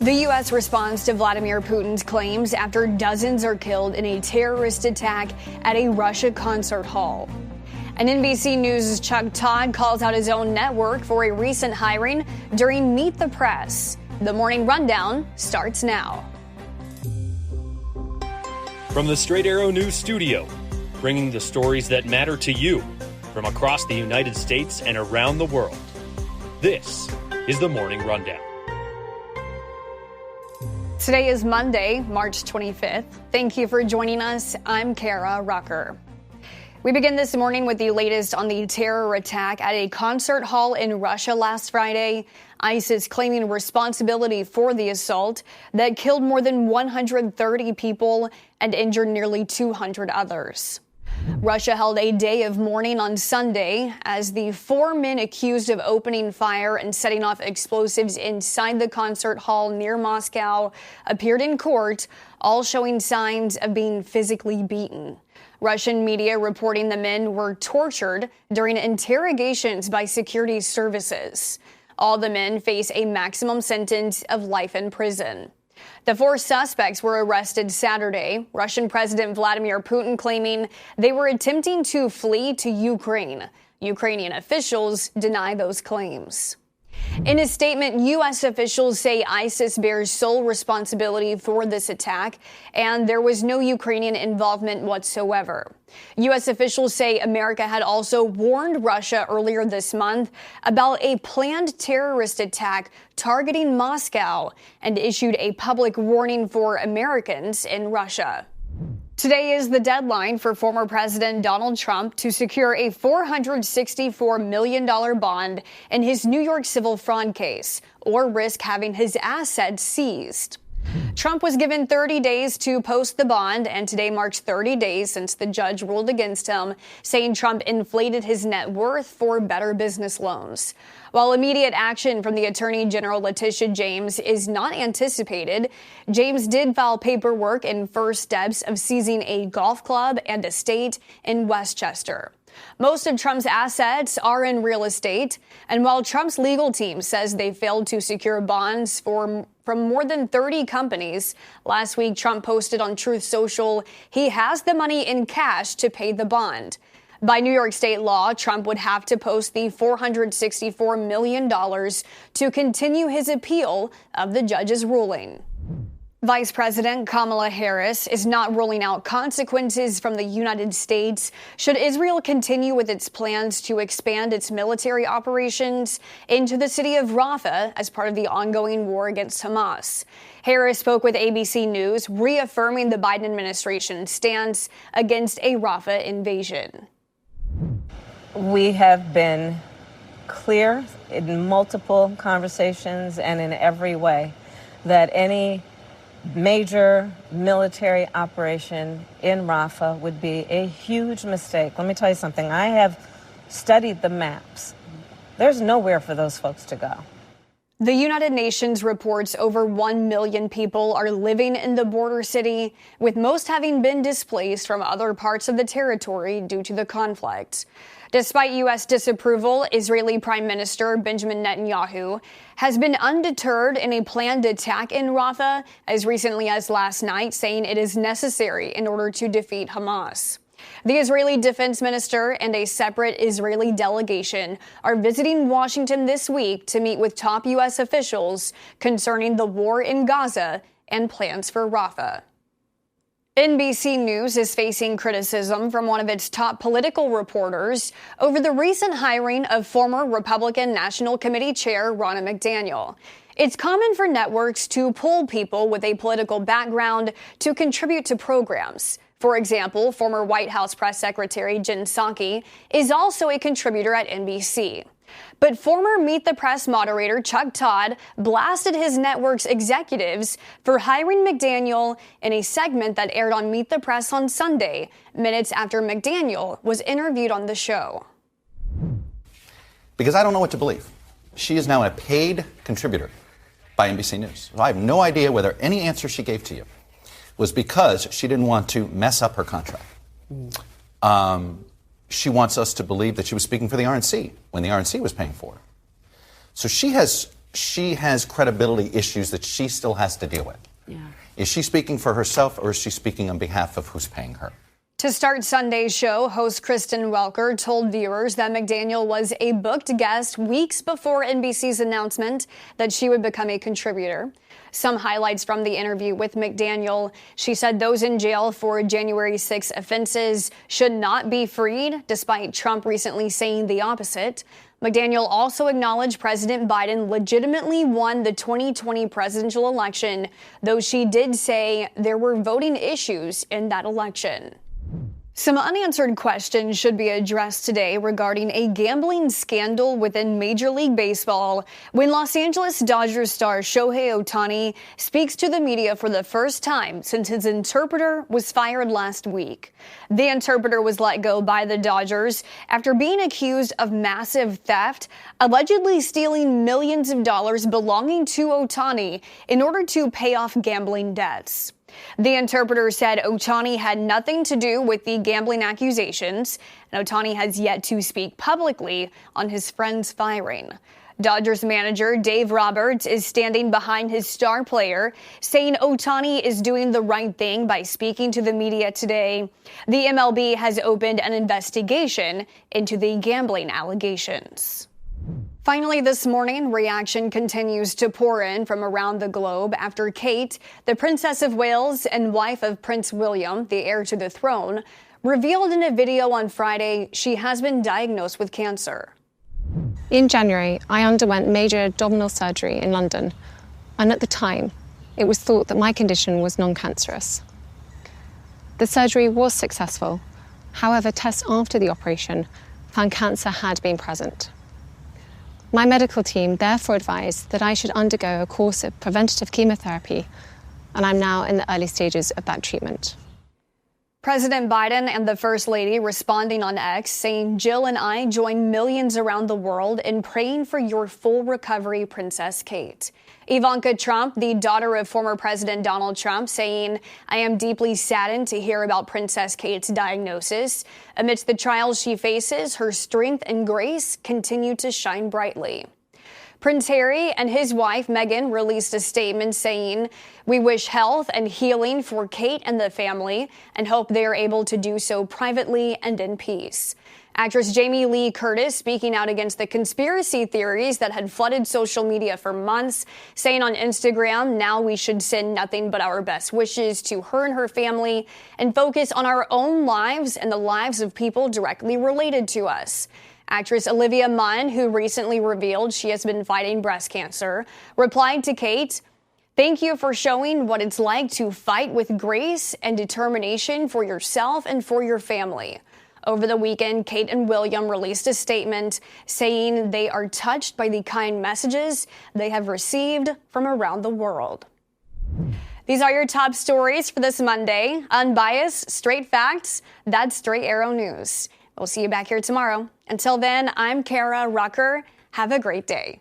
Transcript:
The U.S. responds to Vladimir Putin's claims after dozens are killed in a terrorist attack at a Russia concert hall. And NBC News' Chuck Todd calls out his own network for a recent hiring during Meet the Press. The Morning Rundown starts now. From the Straight Arrow News studio, bringing the stories that matter to you from across the United States and around the world. This is the Morning Rundown. Today is Monday, March 25th. Thank you for joining us. I'm Kara Rucker. We begin this morning with the latest on the terror attack at a concert hall in Russia last Friday. ISIS claiming responsibility for the assault that killed more than 130 people and injured nearly 200 others. Russia held a day of mourning on Sunday as the 4 men accused of opening fire and setting off explosives inside the concert hall near Moscow appeared in court, all showing signs of being physically beaten. Russian media reporting the men were tortured during interrogations by security services. All the men face a maximum sentence of life in prison. The 4 suspects were arrested Saturday, Russian President Vladimir Putin claiming they were attempting to flee to Ukraine. Ukrainian officials deny those claims. In a statement, U.S. officials say ISIS bears sole responsibility for this attack, and there was no Ukrainian involvement whatsoever. U.S. officials say America had also warned Russia earlier this month about a planned terrorist attack targeting Moscow and issued a public warning for Americans in Russia. Today is the deadline for former President Donald Trump to secure a $464 million bond in his New York civil fraud case, or risk having his assets seized. Trump was given 30 days to post the bond, and today marks 30 days since the judge ruled against him, saying Trump inflated his net worth for better business loans. While immediate action from the Attorney General Letitia James is not anticipated, James did file paperwork in first steps of seizing a golf club and estate in Westchester. Most of Trump's assets are in real estate, and while Trump's legal team says they failed to secure bonds from more than 30 companies, last week Trump posted on Truth Social he has the money in cash to pay the bond. By New York state law, Trump would have to post the $464 million to continue his appeal of the judge's ruling. Vice President Kamala Harris is not ruling out consequences from the United States should Israel continue with its plans to expand its military operations into the city of Rafah as part of the ongoing war against Hamas. Harris spoke with ABC News, reaffirming the Biden administration's stance against a Rafah invasion. We have been clear in multiple conversations and in every way that any major military operation in Rafah would be a huge mistake. Let me tell you something. I have studied the maps. There's nowhere for those folks to go. The United Nations reports over 1 million people are living in the border city, with most having been displaced from other parts of the territory due to the conflict. Despite U.S. disapproval, Israeli Prime Minister Benjamin Netanyahu has been undeterred in a planned attack in Rafah as recently as last night, saying it is necessary in order to defeat Hamas. The Israeli defense minister and a separate Israeli delegation are visiting Washington this week to meet with top U.S. officials concerning the war in Gaza and plans for Rafah. NBC News is facing criticism from one of its top political reporters over the recent hiring of former Republican National Committee Chair Ronna McDaniel. It's common for networks to pull people with a political background to contribute to programs. For example, former White House Press Secretary Jen Psaki is also a contributor at NBC. But former Meet the Press moderator Chuck Todd blasted his network's executives for hiring McDaniel in a segment that aired on Meet the Press on Sunday, minutes after McDaniel was interviewed on the show. Because I don't know what to believe. She is now a paid contributor by NBC News. So I have no idea whether any answer she gave to you was because she didn't want to mess up her contract. She wants us to believe that she was speaking for the RNC when the RNC was paying for her. So she has she has credibility issues that she still has to deal with. Yeah. Is she speaking for herself, or is she speaking on behalf of who's paying her? To start Sunday's show, host Kristen Welker told viewers that McDaniel was a booked guest weeks before NBC's announcement that she would become a contributor. Some highlights from the interview with McDaniel. She said those in jail for January 6 offenses should not be freed, despite Trump recently saying the opposite. McDaniel also acknowledged President Biden legitimately won the 2020 presidential election, though she did say there were voting issues in that election. Some unanswered questions should be addressed today regarding a gambling scandal within Major League Baseball when Los Angeles Dodgers star Shohei Ohtani speaks to the media for the first time since his interpreter was fired last week. The interpreter was let go by the Dodgers after being accused of massive theft, allegedly stealing millions of dollars belonging to Ohtani in order to pay off gambling debts. The interpreter said Ohtani had nothing to do with the gambling accusations, and Ohtani has yet to speak publicly on his friend's firing. Dodgers manager Dave Roberts is standing behind his star player, saying Ohtani is doing the right thing by speaking to the media today. The MLB has opened an investigation into the gambling allegations. Finally this morning, reaction continues to pour in from around the globe after Kate, the Princess of Wales and wife of Prince William, the heir to the throne, revealed in a video on Friday she has been diagnosed with cancer. In January, I underwent major abdominal surgery in London, and at the time, it was thought that my condition was non-cancerous. The surgery was successful. However, tests after the operation found cancer had been present. My medical team therefore advised that I should undergo a course of preventative chemotherapy, and I'm now in the early stages of that treatment. President Biden and the First Lady responding on X, saying, "Jill and I join millions around the world in praying for your full recovery, Princess Kate." Ivanka Trump, the daughter of former President Donald Trump, saying, "I am deeply saddened to hear about Princess Kate's diagnosis. Amidst the trials she faces, her strength and grace continue to shine brightly." Prince Harry and his wife, Meghan, released a statement saying, "We wish health and healing for Kate and the family and hope they are able to do so privately and in peace." Actress Jamie Lee Curtis speaking out against the conspiracy theories that had flooded social media for months, saying on Instagram, "Now we should send nothing but our best wishes to her and her family and focus on our own lives and the lives of people directly related to us." Actress Olivia Munn, who recently revealed she has been fighting breast cancer, replied to Kate, "Thank you for showing what it's like to fight with grace and determination for yourself and for your family." Over the weekend, Kate and William released a statement saying they are touched by the kind messages they have received from around the world. These are your top stories for this Monday. Unbiased, straight facts. That's Straight Arrow News. We'll see you back here tomorrow. Until then, I'm Kara Rucker. Have a great day.